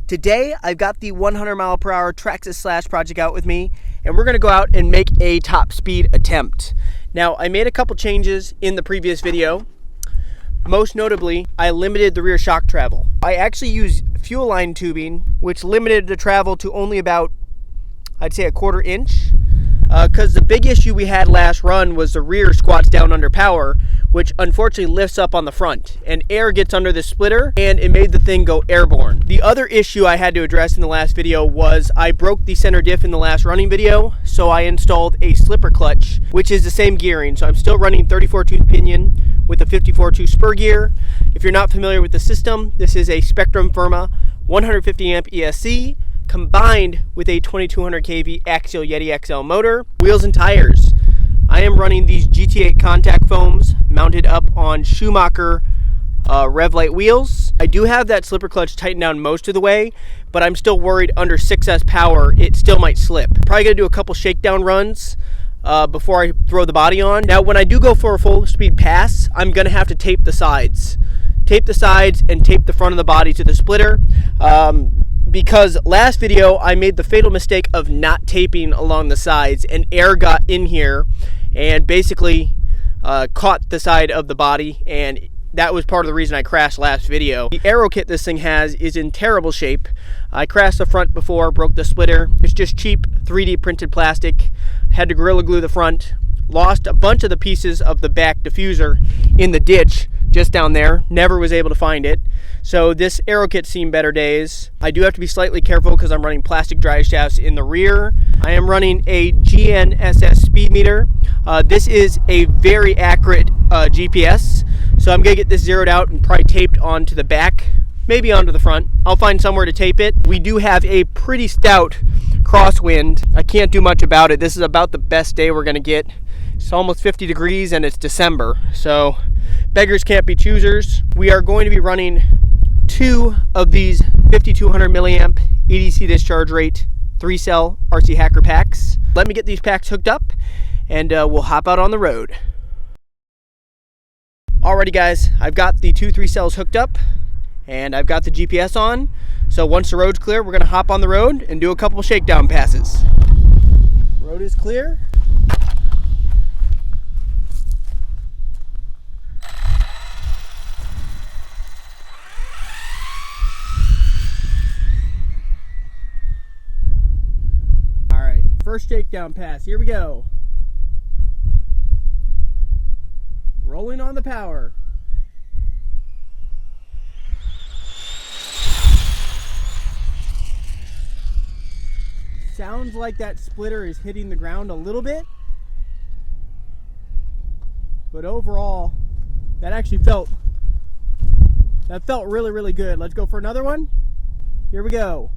Today, I've got the 100mph Traxxas Slash Project out with me, and we're gonna go out and make a top speed attempt. Now, I made a couple changes in the previous video. Most notably, I limited the rear shock travel. I actually used fuel line tubing, which limited the travel to only about, I'd say, a 1/4 inch. Because the big issue we had last run was the rear squats down under power, which unfortunately lifts up on the front, and air gets under the splitter and it made the thing go airborne. The other issue I had to address in the last video was I broke the center diff in the last running video, so I installed a slipper clutch, which is the same gearing. So I'm still running 34 tooth pinion with a 54 tooth spur gear. If you're not familiar with the system, this is a Spectrum Firma 150 amp ESC combined with a 2200 kV axial Yeti XL motor. Wheels and tires, I am running these GT8 contact foams mounted up on Schumacher Revlite wheels. I do have that slipper clutch tightened down most of the way, but I'm still worried under 6S power it still might slip. Probably gonna do a couple shakedown runs before I throw the body on. Now when I do go for a full speed pass, I'm gonna have to tape the sides. Tape the sides and tape the front of the body to the splitter. Because last video I made the fatal mistake of not taping along the sides, and air got in here and basically caught the side of the body, and that was part of the reason I crashed last video. The aero kit this thing has is in terrible shape. I crashed the front before, broke the splitter. It's just cheap 3D printed plastic. Had to Gorilla Glue the front. Lost a bunch of the pieces of the back diffuser in the ditch just down there. Never was able to find it. So this aero kit's seen better days. I do have to be slightly careful because I'm running plastic drive shafts in the rear. I am running a GNSS speed meter. This is a very accurate GPS. So I'm gonna get this zeroed out and probably taped onto the back, maybe onto the front. I'll find somewhere to tape it. We do have a pretty stout crosswind. I can't do much about it. This is about the best day we're gonna get. It's almost 50 degrees and it's December, so beggars can't be choosers. We are going to be running 2 of these 5200 milliamp EDC discharge rate 3-cell RC Hacker packs. Let me get these packs hooked up and we'll hop out on the road. Alrighty guys, I've got the 2 3-cells hooked up and I've got the GPS on. So once the road's clear, we're gonna hop on the road and do a couple shakedown passes. Road is clear. First shakedown pass, here we go. Rolling on the power. Sounds like that splitter is hitting the ground a little bit, but overall, that felt really, really good. Let's go for another one. Here we go.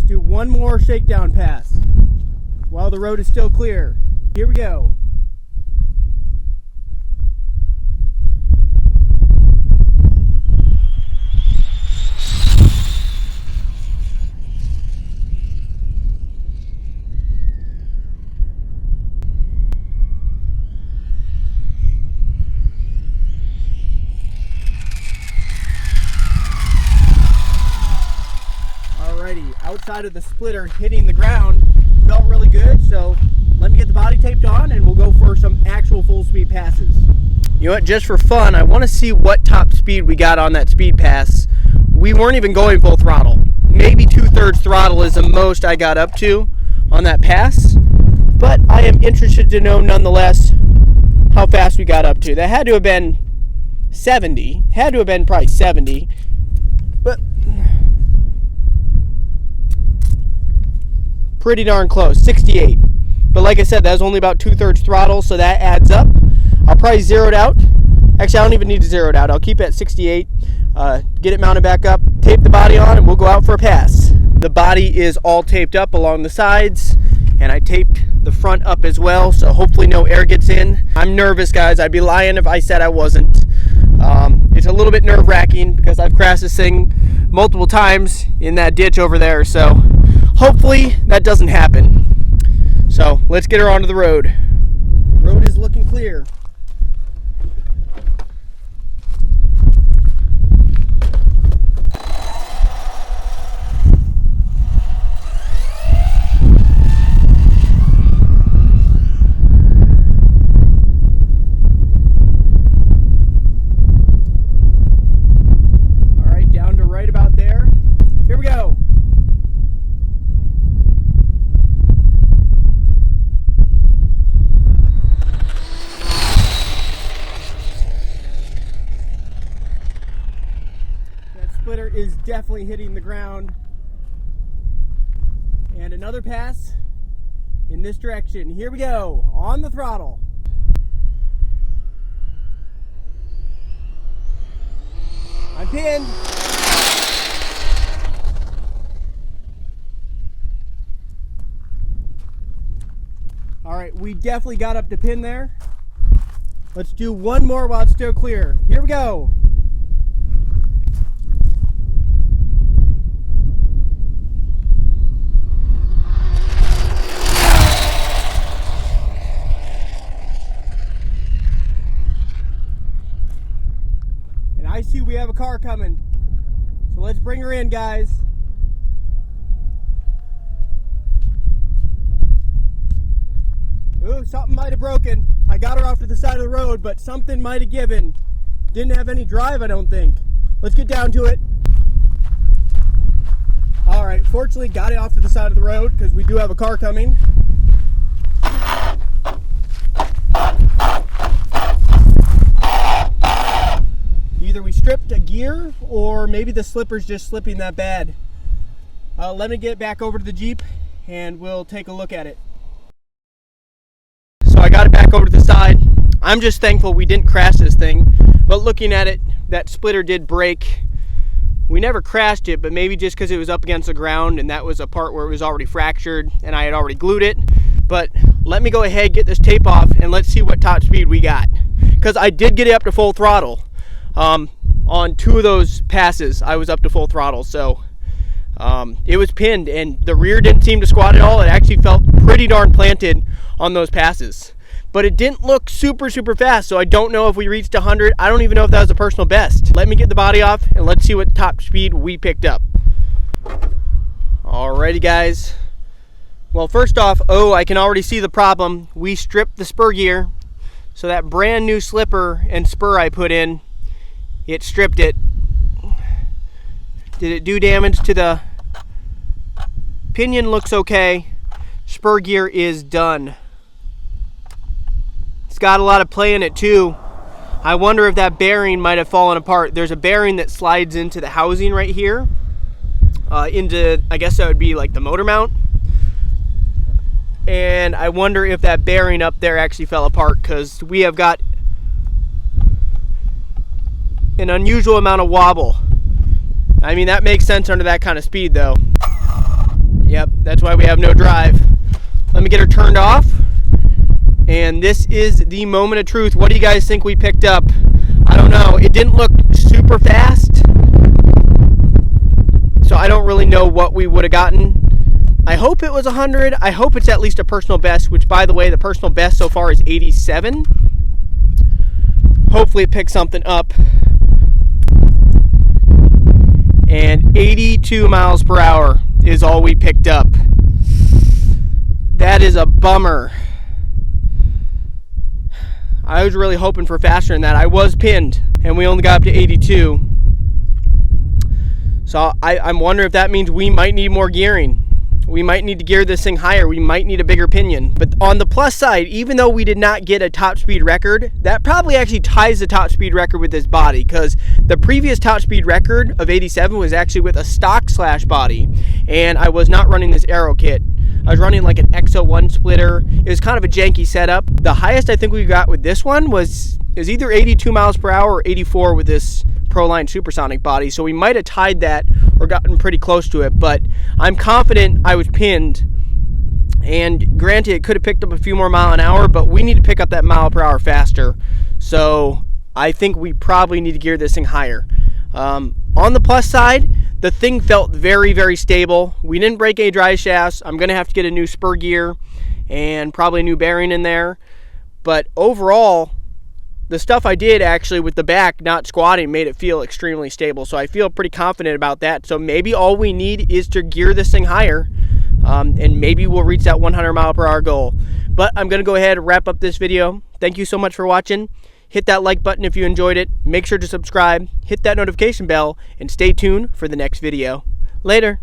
Do one more shakedown pass while the road is still clear. Here we go. Outside of the splitter hitting the ground felt really good, so let me get the body taped on and we'll go for some actual full speed passes. You know what, just for fun, I want to see what top speed we got on that speed pass. We weren't even going full throttle. Maybe 2/3 throttle is the most I got up to on that pass, but I am interested to know nonetheless how fast we got up to. That had to have been 70, had to have been probably 70, but pretty darn close, 68. But like I said, that was only about 2/3 throttle, so that adds up. I'll probably zero it out. Actually, I don't even need to zero it out. I'll keep it at 68, get it mounted back up, tape the body on, and we'll go out for a pass. The body is all taped up along the sides, and I taped the front up as well, so hopefully no air gets in. I'm nervous, guys. I'd be lying if I said I wasn't. It's a little bit nerve-wracking because I've crashed this thing multiple times in that ditch over there, so hopefully that doesn't happen. So let's get her onto the road. Road is looking clear. Splitter is definitely hitting the ground. And another pass in this direction. Here we go, on the throttle. I'm pinned. All right, we definitely got up to pin there. Let's do one more while it's still clear. Here we go. I see we have a car coming, so let's bring her in, guys. Ooh, something might have broken. I got her off to the side of the road, but something might have given. Didn't have any drive, I don't think. Let's get down to it. All right, fortunately got it off to the side of the road because we do have a car coming. Either we stripped a gear or maybe the slipper's just slipping that bad. Let me get back over to the Jeep and we'll take a look at it. So I got it back over to the side. I'm just thankful we didn't crash this thing, but looking at it, that splitter did break. We never crashed it, but maybe just because it was up against the ground and that was a part where it was already fractured and I had already glued it. But let me go ahead, get this tape off, and let's see what top speed we got. Because I did get it up to full throttle. On two of those passes I was up to full throttle, so it was pinned and the rear didn't seem to squat at all. It actually felt pretty darn planted on those passes, but it didn't look super fast, so I don't know if we reached 100. I don't even know if that was a personal best. Let me get the body off and let's see what top speed we picked up. Alrighty, guys. Well, first off, I can already see the problem. We stripped the spur gear, so that brand new slipper and spur I put in, it stripped it. Did it do damage to the pinion? Looks okay. Spur gear is done. It's got a lot of play in it too. I wonder if that bearing might have fallen apart. There's a bearing that slides into the housing right here, into, I guess that would be like the motor mount. And I wonder if that bearing up there actually fell apart, because we have got an unusual amount of wobble. I mean, that makes sense under that kind of speed though. Yep, that's why we have no drive. Let me get her turned off. And this is the moment of truth. What do you guys think we picked up? I don't know. It didn't look super fast, so I don't really know what we would have gotten. I hope it was 100. I hope it's at least a personal best, which, by the way, the personal best so far is 87. Hopefully it picks something up. And 82 miles per hour is all we picked up. That is a bummer. I was really hoping for faster than that. I was pinned, and we only got up to 82. So I'm wondering if that means we might need more gearing. We might need to gear this thing higher. We might need a bigger pinion. But on the plus side, even though we did not get a top speed record, that probably actually ties the top speed record with this body, because the previous top speed record of 87 was actually with a stock Slash body, and I was not running this aero kit. I was running like an XO1 splitter. It was kind of a janky setup. The highest I think we got with this one is either 82 miles per hour or 84 with this Proline supersonic body, so we might have tied that or gotten pretty close to it, but I'm confident I was pinned. And granted, it could have picked up a few more mile an hour, but we need to pick up that mile per hour faster, so I think we probably need to gear this thing higher. On the plus side, the thing felt very, very stable. We didn't break any drive shafts. I'm going to have to get a new spur gear and probably a new bearing in there. But overall, the stuff I did actually with the back not squatting made it feel extremely stable. So I feel pretty confident about that. So maybe all we need is to gear this thing higher, and maybe we'll reach that 100 mile per hour goal. But I'm going to go ahead and wrap up this video. Thank you so much for watching. Hit that like button if you enjoyed it. Make sure to subscribe, hit that notification bell, and stay tuned for the next video. Later.